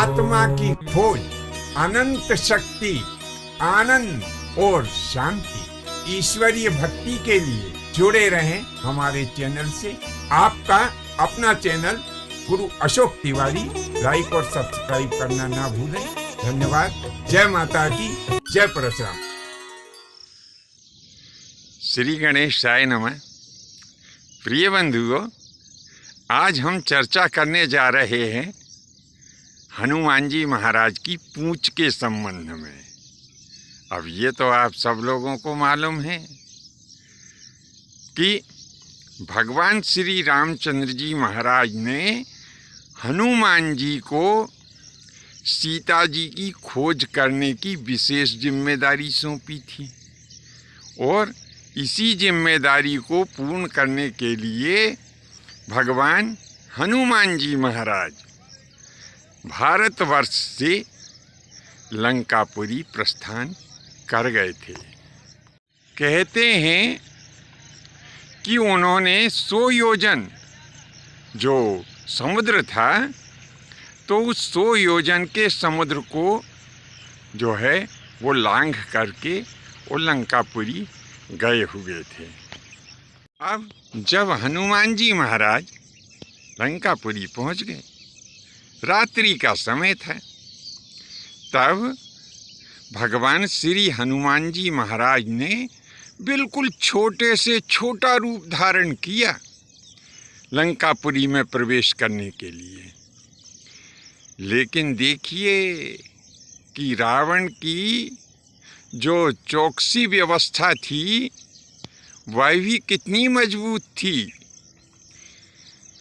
आत्मा की खोज, अनंत शक्ति, आनंद और शांति, ईश्वरीय भक्ति के लिए जुड़े रहें हमारे चैनल से। आपका अपना चैनल गुरु अशोक तिवारी, लाइक और सब्सक्राइब करना ना भूलें। धन्यवाद। जय माता की, जय परशुराम। श्री गणेशाय नमः। प्रिय बंधुओं, आज हम चर्चा करने जा रहे हैं हनुमान जी महाराज की पूंछ के संबंध में। अब ये तो आप सब लोगों को मालूम है कि भगवान श्री रामचंद्र जी महाराज ने हनुमान जी को सीता जी की खोज करने की विशेष जिम्मेदारी सौंपी थी और इसी जिम्मेदारी को पूर्ण करने के लिए भगवान हनुमान जी महाराज भारतवर्ष से लंकापुरी प्रस्थान कर गए थे। कहते हैं कि उन्होंने 100 योजन जो समुद्र था, तो उस 100 योजन के समुद्र को जो है वो लांघ करके वो लंकापुरी गए हुए थे। अब जब हनुमान जी महाराज लंकापुरी पहुंच गए, रात्रि का समय था, तब भगवान श्री हनुमान जी महाराज ने बिल्कुल छोटे से छोटा रूप धारण किया लंकापुरी में प्रवेश करने के लिए। लेकिन देखिए कि रावण की जो चौकसी व्यवस्था थी वह भी कितनी मजबूत थी।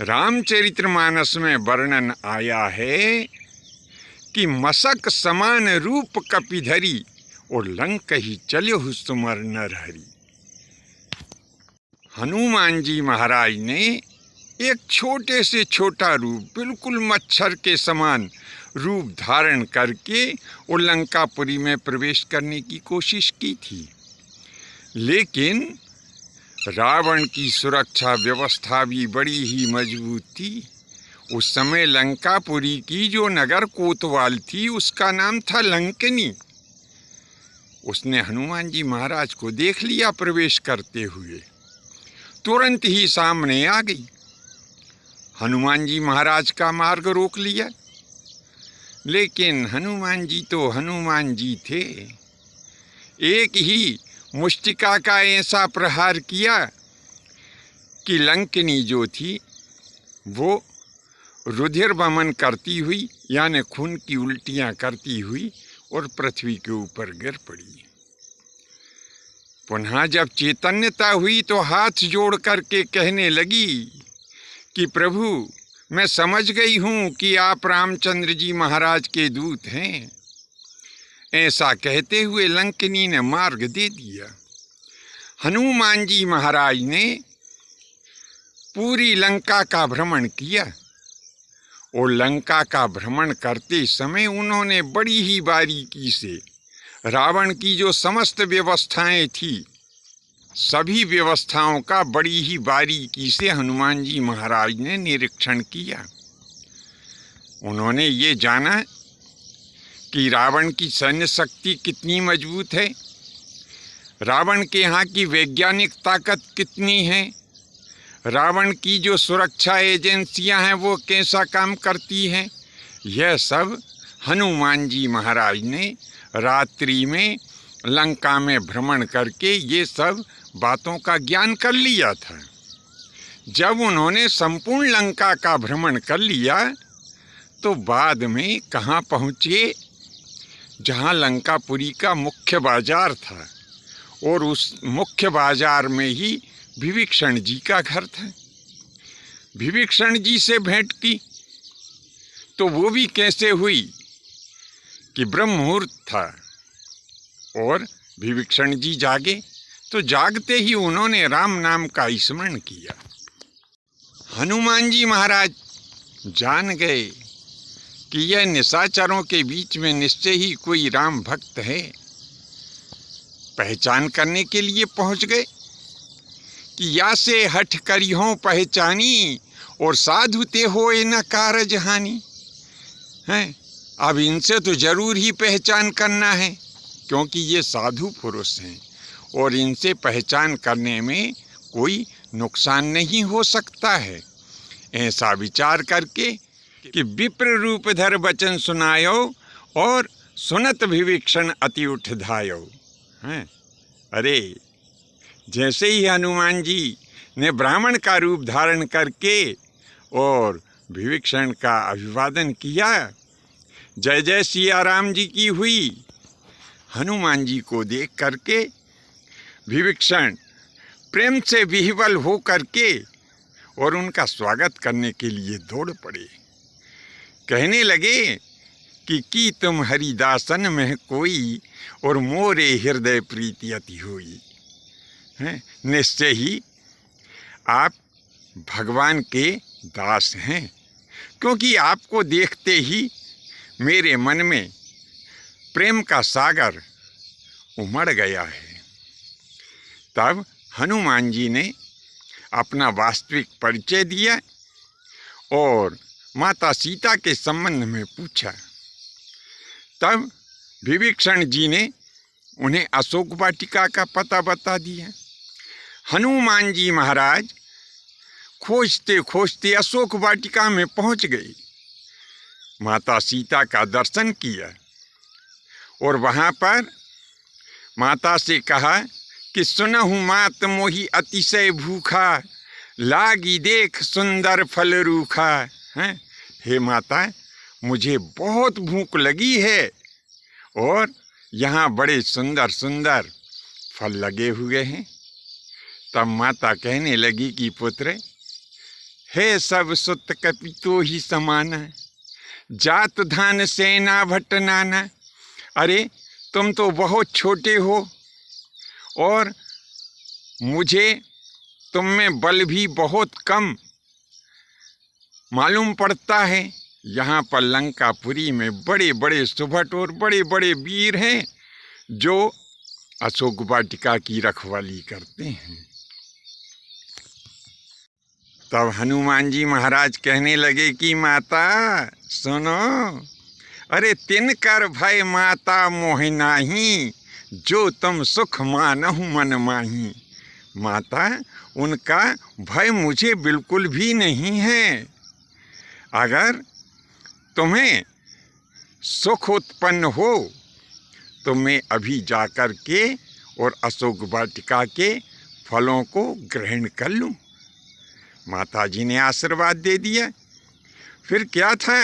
रामचरितमानस में वर्णन आया है कि मसक समान रूप कपिधरी और लंक ही चल्यहु सुमर नरहरि। हनुमान जी महाराज ने एक छोटे से छोटा रूप, बिल्कुल मच्छर के समान रूप धारण करके वो लंकापुरी में प्रवेश करने की कोशिश की थी। लेकिन रावण की सुरक्षा व्यवस्था भी बड़ी ही मजबूत थी। उस समय लंकापुरी की जो नगर कोतवाल थी उसका नाम था लंकिनी। उसने हनुमान जी महाराज को देख लिया प्रवेश करते हुए, तुरंत ही सामने आ गई। हनुमान जी महाराज का मार्ग रोक लिया। लेकिन हनुमान जी तो हनुमान जी थे। एक ही मुष्टिका का ऐसा प्रहार किया कि लंकिनी जो थी वो रुधिर वमन करती हुई, यानी खून की उल्टियां करती हुई और पृथ्वी के ऊपर गिर पड़ी। पुनः जब चैतन्यता हुई तो हाथ जोड़ करके कहने लगी कि प्रभु, मैं समझ गई हूँ कि आप रामचंद्र जी महाराज के दूत हैं। ऐसा कहते हुए लंकिनी ने मार्ग दे दिया। हनुमान जी महाराज ने पूरी लंका का भ्रमण किया और लंका का भ्रमण करते समय उन्होंने बड़ी ही बारीकी से रावण की जो समस्त व्यवस्थाएं थी, सभी व्यवस्थाओं का बड़ी ही बारीकी से हनुमान जी महाराज ने निरीक्षण किया। उन्होंने ये जाना कि रावण की सैन्य शक्ति कितनी मजबूत है, रावण के यहाँ की वैज्ञानिक ताकत कितनी है, रावण की जो सुरक्षा एजेंसियां हैं वो कैसा काम करती हैं। यह सब हनुमान जी महाराज ने रात्रि में लंका में भ्रमण करके ये सब बातों का ज्ञान कर लिया था। जब उन्होंने संपूर्ण लंका का भ्रमण कर लिया तो बाद में कहाँ पहुँचे, जहाँ लंकापुरी का मुख्य बाजार था और उस मुख्य बाजार में ही विभीषण जी का घर था। विभीषण जी से भेंट की तो वो भी कैसे हुई कि ब्रह्म मुहूर्त था और विभीषण जी जागे, तो जागते ही उन्होंने राम नाम का स्मरण किया। हनुमान जी महाराज जान गए कि यह निशाचरों के बीच में निश्चय ही कोई राम भक्त है। पहचान करने के लिए पहुंच गए कि या से हठ करियों पहचानी और साधु ते होए न कारज हानि। हैं, अब इनसे तो जरूर ही पहचान करना है, क्योंकि ये साधु पुरुष हैं और इनसे पहचान करने में कोई नुकसान नहीं हो सकता है। ऐसा विचार करके कि विप्र रूप धर वचन सुनायो और सुनत विभीषण अति उठ धायो। हैं? अरे जैसे ही हनुमान जी ने ब्राह्मण का रूप धारण करके और विभीषण का अभिवादन किया, जय जय सिया राम जी की हुई। हनुमान जी को देख करके विभीषण प्रेम से विह्वल हो करके और उनका स्वागत करने के लिए दौड़ पड़े। कहने लगे कि तुम हरिदासन में कोई और मोरे हृदय प्रीति अति हुई। हैं? निश्चय ही आप भगवान के दास हैं, क्योंकि आपको देखते ही मेरे मन में प्रेम का सागर उमड़ गया है। तब हनुमान जी ने अपना वास्तविक परिचय दिया और माता सीता के संबंध में पूछा। तब विभीषण जी ने उन्हें अशोक वाटिका का पता बता दिया। हनुमान जी महाराज खोजते खोजते अशोक वाटिका में पहुंच गए। माता सीता का दर्शन किया और वहां पर माता से कहा कि सुनहु मात मोहि अतिशय भूखा, लागी देख सुंदर फल रूखा। हैं? हे माता, मुझे बहुत भूख लगी है और यहाँ बड़े सुंदर सुंदर फल लगे हुए हैं। तब माता कहने लगी कि पुत्र, हे सब सुत कपितो ही समाना, जात धान सेना भट्ट नाना। अरे तुम तो बहुत छोटे हो और मुझे तुम में बल भी बहुत कम मालूम पड़ता है। यहाँ पर लंकापुरी में बड़े बड़े सुभट और बड़े बड़े वीर हैं जो अशोक वाटिका की रखवाली करते हैं। तब हनुमान जी महाराज कहने लगे कि माता सुनो, अरे तिनकर भय माता मोहि नाही, जो तुम सुख मानहु मन माही। माता, उनका भय मुझे बिल्कुल भी नहीं है। अगर तुम्हें सुख उत्पन्न हो तो मैं अभी जाकर के और अशोक वाटिका के फलों को ग्रहण कर लूं। माता जी ने आशीर्वाद दे दिया। फिर क्या था,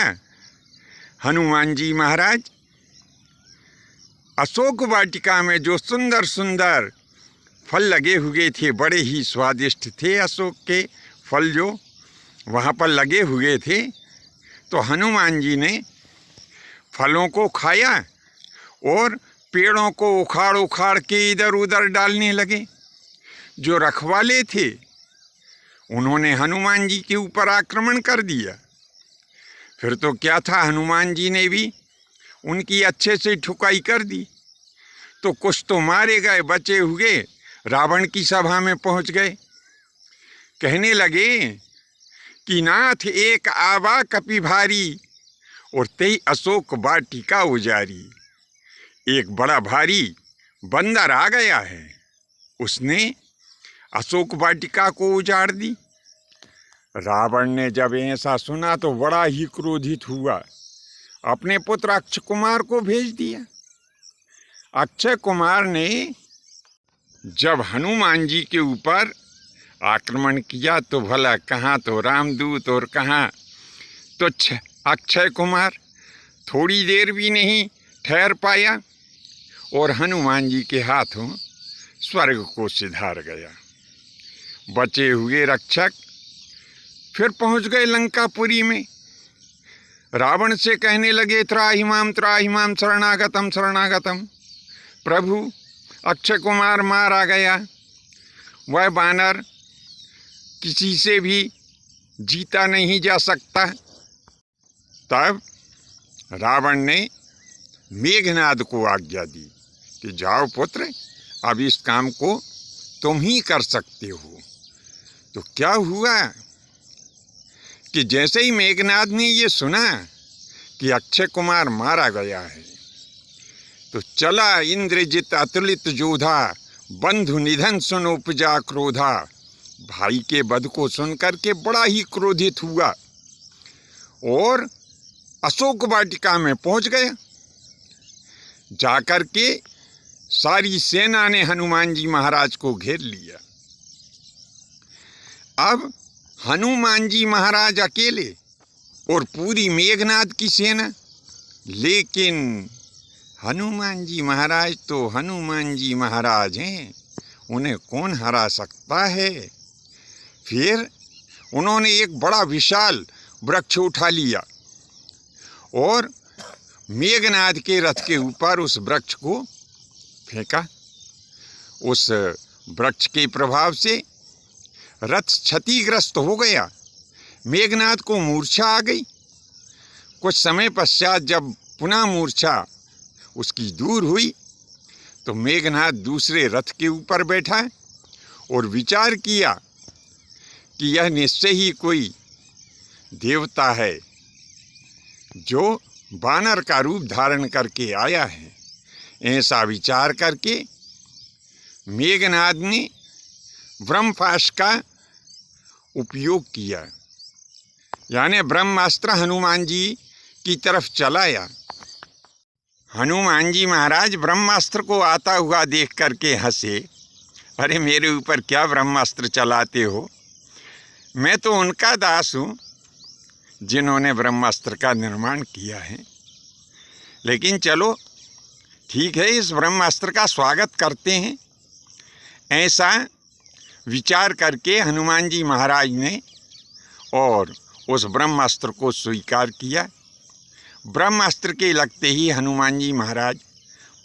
हनुमान जी महाराज अशोक वाटिका में जो सुंदर सुंदर फल लगे हुए थे, बड़े ही स्वादिष्ट थे अशोक के फल जो वहाँ पर लगे हुए थे, तो हनुमान जी ने फलों को खाया और पेड़ों को उखाड़ उखाड़ के इधर उधर डालने लगे। जो रखवाले थे उन्होंने हनुमान जी के ऊपर आक्रमण कर दिया। फिर तो क्या था, हनुमान जी ने भी उनकी अच्छे से ठुकाई कर दी। तो कुछ तो मारे गए, बचे हुए रावण की सभा में पहुंच गए। कहने लगे कि नाथ एक आवा कपि भारी, और तेई अशोक वाटिका उजारी। एक बड़ा भारी बंदर आ गया है, उसने अशोक वाटिका को उजाड़ दी। रावण ने जब ऐसा सुना तो बड़ा ही क्रोधित हुआ, अपने पुत्र अक्षय कुमार को भेज दिया। अक्षय कुमार ने जब हनुमान जी के ऊपर आक्रमण किया तो भला कहाँ तो रामदूत और कहाँ तुच्छ अक्षय कुमार थोड़ी देर भी नहीं ठहर पाया और हनुमान जी के हाथों स्वर्ग को सिधार गया। बचे हुए रक्षक फिर पहुंच गए लंकापुरी में। रावण से कहने लगे त्राहिमाम शरणागतम शरणागतम। प्रभु, अक्षय कुमार मारा गया, वह बानर किसी से भी जीता नहीं जा सकता। तब रावण ने मेघनाद को आज्ञा दी कि जाओ पुत्र, अब इस काम को तुम ही कर सकते हो। तो क्या हुआ कि जैसे ही मेघनाद ने ये सुना कि अक्षय कुमार मारा गया है। तो चला इंद्रजित अतुलित जोधा, बंधु निधन सुन उपजा क्रोधा। भाई के वध को सुनकर के बड़ा ही क्रोधित हुआ और अशोक वाटिका में पहुंच गया। जाकर के सारी सेना ने हनुमान जी महाराज को घेर लिया। अब हनुमान जी महाराज अकेले और पूरी मेघनाद की सेना, लेकिन हनुमान जी महाराज तो हनुमान जी महाराज हैं, उन्हें कौन हरा सकता है। फिर उन्होंने एक बड़ा विशाल वृक्ष उठा लिया और मेघनाद के रथ के ऊपर उस वृक्ष को फेंका। उस वृक्ष के प्रभाव से रथ क्षतिग्रस्त हो गया, मेघनाद को मूर्छा आ गई। कुछ समय पश्चात जब पुनः मूर्छा उसकी दूर हुई तो मेघनाद दूसरे रथ के ऊपर बैठा और विचार किया कि यह निश्चय ही कोई देवता है जो वानर का रूप धारण करके आया है। ऐसा विचार करके मेघनाद ने ब्रह्मास्त्र का उपयोग किया, यानी ब्रह्मास्त्र हनुमान जी की तरफ चलाया। हनुमान जी महाराज ब्रह्मास्त्र को आता हुआ देख करके हंसे, अरे मेरे ऊपर क्या ब्रह्मास्त्र चलाते हो, मैं तो उनका दास हूँ जिन्होंने ब्रह्मास्त्र का निर्माण किया है। लेकिन चलो ठीक है, इस ब्रह्मास्त्र का स्वागत करते हैं। ऐसा विचार करके हनुमान जी महाराज ने और उस ब्रह्मास्त्र को स्वीकार किया। ब्रह्मास्त्र के लगते ही हनुमान जी महाराज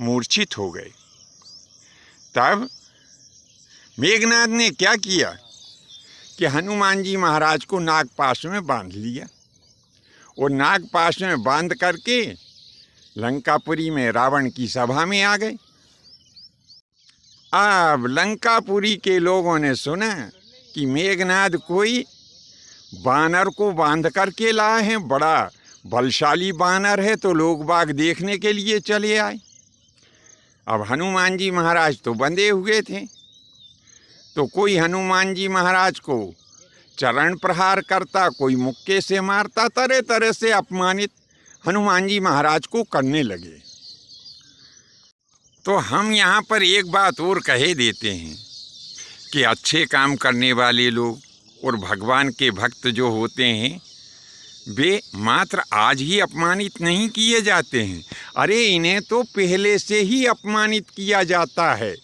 मूर्छित हो गए। तब मेघनाद ने क्या किया कि हनुमान जी महाराज को नागपाश में बांध लिया और नागपाश में बांध करके लंकापुरी में रावण की सभा में आ गए। अब लंकापुरी के लोगों ने सुना कि मेघनाद कोई बानर को बांध करके लाए हैं, बड़ा बलशाली बानर है, तो लोग बाग देखने के लिए चले आए। अब हनुमान जी महाराज तो बंधे हुए थे, तो कोई हनुमान जी महाराज को चरण प्रहार करता, कोई मुक्के से मारता, तरह तरह से अपमानित हनुमान जी महाराज को करने लगे। तो हम यहाँ पर एक बात और कहे देते हैं कि अच्छे काम करने वाले लोग और भगवान के भक्त जो होते हैं वे मात्र आज ही अपमानित नहीं किए जाते हैं, अरे इन्हें तो पहले से ही अपमानित किया जाता है।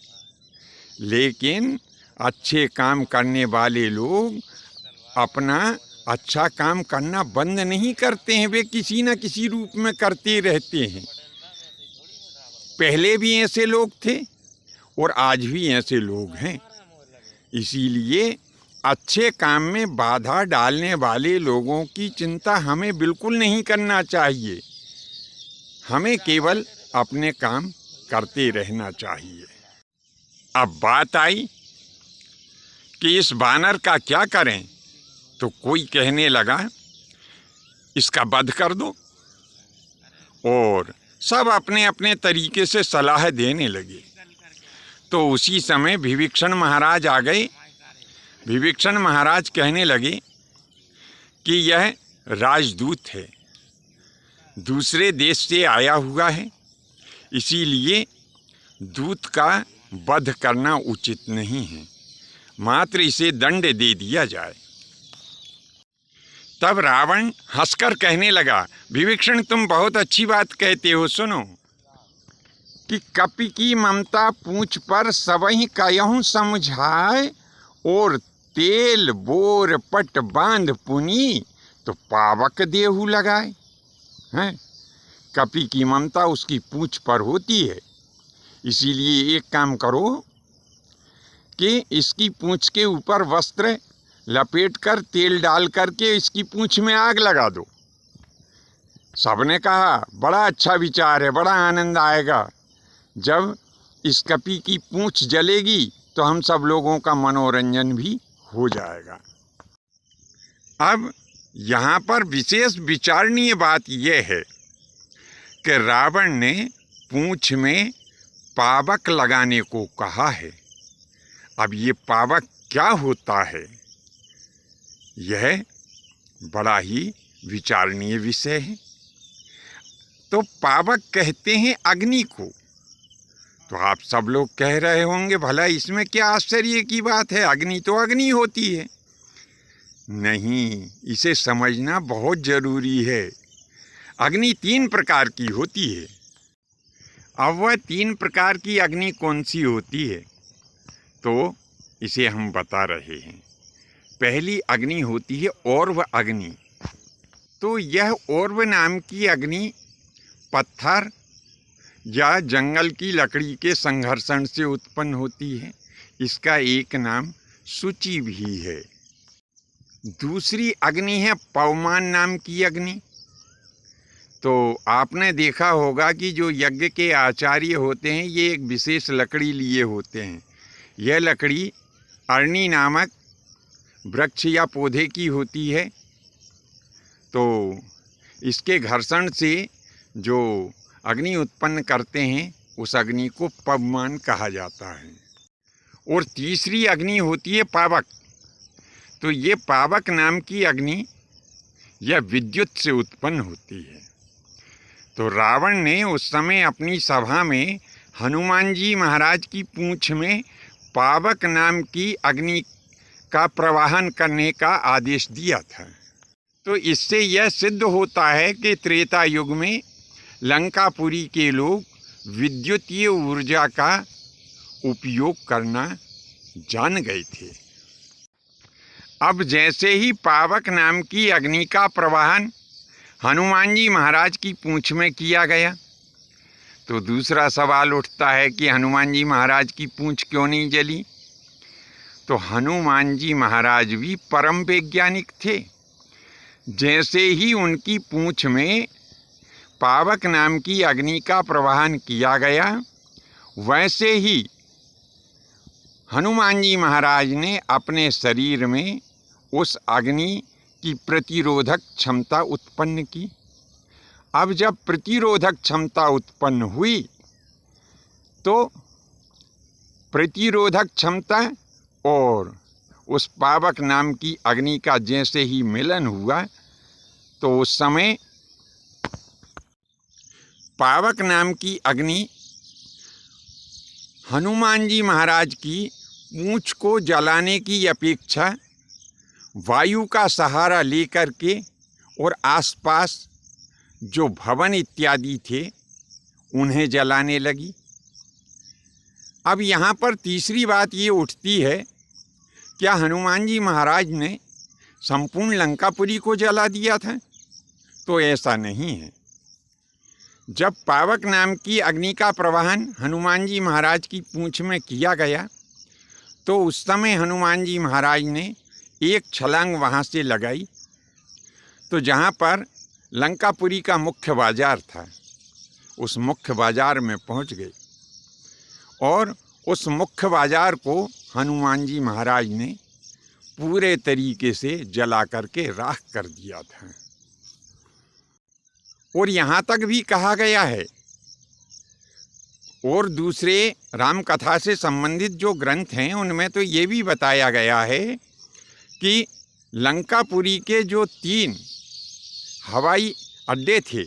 लेकिन अच्छे काम करने वाले लोग अपना अच्छा काम करना बंद नहीं करते हैं, वे किसी न किसी रूप में करते रहते हैं। पहले भी ऐसे लोग थे और आज भी ऐसे लोग हैं। इसीलिए अच्छे काम में बाधा डालने वाले लोगों की चिंता हमें बिल्कुल नहीं करना चाहिए। हमें केवल अपने काम करते रहना चाहिए। अब बात आई कि इस बानर का क्या करें, तो कोई कहने लगा इसका वध कर दो, और सब अपने अपने तरीके से सलाह देने लगे। तो उसी समय विभीषण महाराज आ गए। विभीषण महाराज कहने लगे कि यह राजदूत है, दूसरे देश से आया हुआ है, इसीलिए दूत का वध करना उचित नहीं है, मात्र इसे दंड दे दिया जाए। तब रावण हंसकर कहने लगा, विभीषण तुम बहुत अच्छी बात कहते हो, सुनो कि कपि की ममता पूंछ पर सबहि कयहु समझाए, और तेल बोर पट बांध पुनी तो पावक देहु लगाए। हैं, कपि की ममता उसकी पूंछ पर होती है, इसीलिए एक काम करो कि इसकी पूंछ के ऊपर वस्त्र लपेट कर तेल डाल करके इसकी पूंछ में आग लगा दो। सबने कहा बड़ा अच्छा विचार है, बड़ा आनंद आएगा जब इस कपि की पूंछ जलेगी, तो हम सब लोगों का मनोरंजन भी हो जाएगा। अब यहाँ पर विशेष विचारणीय बात यह है कि रावण ने पूंछ में पावक लगाने को कहा है। अब ये पावक क्या होता है, यह बड़ा ही विचारणीय विषय है। तो पावक कहते हैं अग्नि को। तो आप सब लोग कह रहे होंगे भला इसमें क्या आश्चर्य की बात है, अग्नि तो अग्नि होती है। नहीं, इसे समझना बहुत जरूरी है। अग्नि 3 प्रकार की होती है। अब वह 3 प्रकार की अग्नि कौन सी होती है, तो इसे हम बता रहे हैं। पहली अग्नि होती है और्व अग्नि। तो यह और्व नाम की अग्नि पत्थर या जंगल की लकड़ी के संघर्षण से उत्पन्न होती है। इसका एक नाम सूची भी है। दूसरी अग्नि है पवमान नाम की अग्नि। तो आपने देखा होगा कि जो यज्ञ के आचार्य होते हैं ये एक विशेष लकड़ी लिए होते हैं। यह लकड़ी अरणी नामक वृक्ष या पौधे की होती है। तो इसके घर्षण से जो अग्नि उत्पन्न करते हैं उस अग्नि को पवमान कहा जाता है। और तीसरी अग्नि होती है पावक। तो ये पावक नाम की अग्नि यह विद्युत से उत्पन्न होती है। तो रावण ने उस समय अपनी सभा में हनुमान जी महाराज की पूंछ में पावक नाम की अग्नि का प्रवाहन करने का आदेश दिया था। तो इससे यह सिद्ध होता है कि त्रेता युग में लंकापुरी के लोग विद्युतीय ऊर्जा का उपयोग करना जान गए थे। अब जैसे ही पावक नाम की अग्नि का प्रवाहन हनुमान जी महाराज की पूंछ में किया गया, तो दूसरा सवाल उठता है कि हनुमान जी महाराज की पूंछ क्यों नहीं जली। तो हनुमान जी महाराज भी परम वैज्ञानिक थे। जैसे ही उनकी पूंछ में पावक नाम की अग्नि का प्रवाहन किया गया, वैसे ही हनुमान जी महाराज ने अपने शरीर में उस अग्नि की प्रतिरोधक क्षमता उत्पन्न की। अब जब प्रतिरोधक क्षमता उत्पन्न हुई तो प्रतिरोधक क्षमता और उस पावक नाम की अग्नि का जैसे ही मिलन हुआ, तो उस समय पावक नाम की अग्नि हनुमान जी महाराज की पूंछ को जलाने की अपेक्षा वायु का सहारा लेकर के और आसपास जो भवन इत्यादि थे उन्हें जलाने लगी। अब यहाँ पर तीसरी बात ये उठती है, क्या हनुमान जी महाराज ने संपूर्ण लंकापुरी को जला दिया था? तो ऐसा नहीं है। जब पावक नाम की अग्नि का प्रवाहन हनुमान जी महाराज की पूंछ में किया गया, तो उस समय हनुमान जी महाराज ने एक छलांग वहाँ से लगाई। तो जहाँ पर लंकापुरी का मुख्य बाजार था, उस मुख्य बाजार में पहुँच गए और उस मुख्य बाजार को हनुमान जी महाराज ने पूरे तरीके से जला करके राख कर दिया था। और यहाँ तक भी कहा गया है, और दूसरे राम कथा से संबंधित जो ग्रंथ हैं उनमें तो ये भी बताया गया है कि लंकापुरी के जो 3 हवाई अड्डे थे,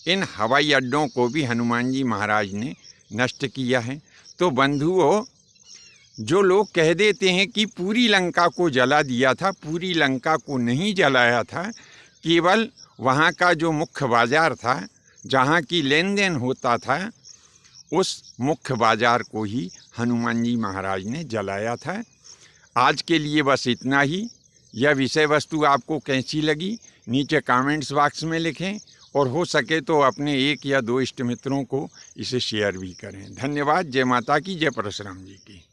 इन हवाई अड्डों को भी हनुमान जी महाराज ने नष्ट किया है। तो बंधुओं, जो लोग कह देते हैं कि पूरी लंका को जला दिया था, पूरी लंका को नहीं जलाया था, केवल वहाँ का जो मुख्य बाजार था जहाँ की लेन देन होता था, उस मुख्य बाजार को ही हनुमान जी महाराज ने जलाया था। आज के लिए बस इतना ही। यह विषय वस्तु आपको कैसी लगी नीचे कमेंट्स बॉक्स में लिखें, और हो सके तो अपने 1 या 2 इष्ट मित्रों को इसे शेयर भी करें। धन्यवाद। जय माता की, जय परशुराम जी की।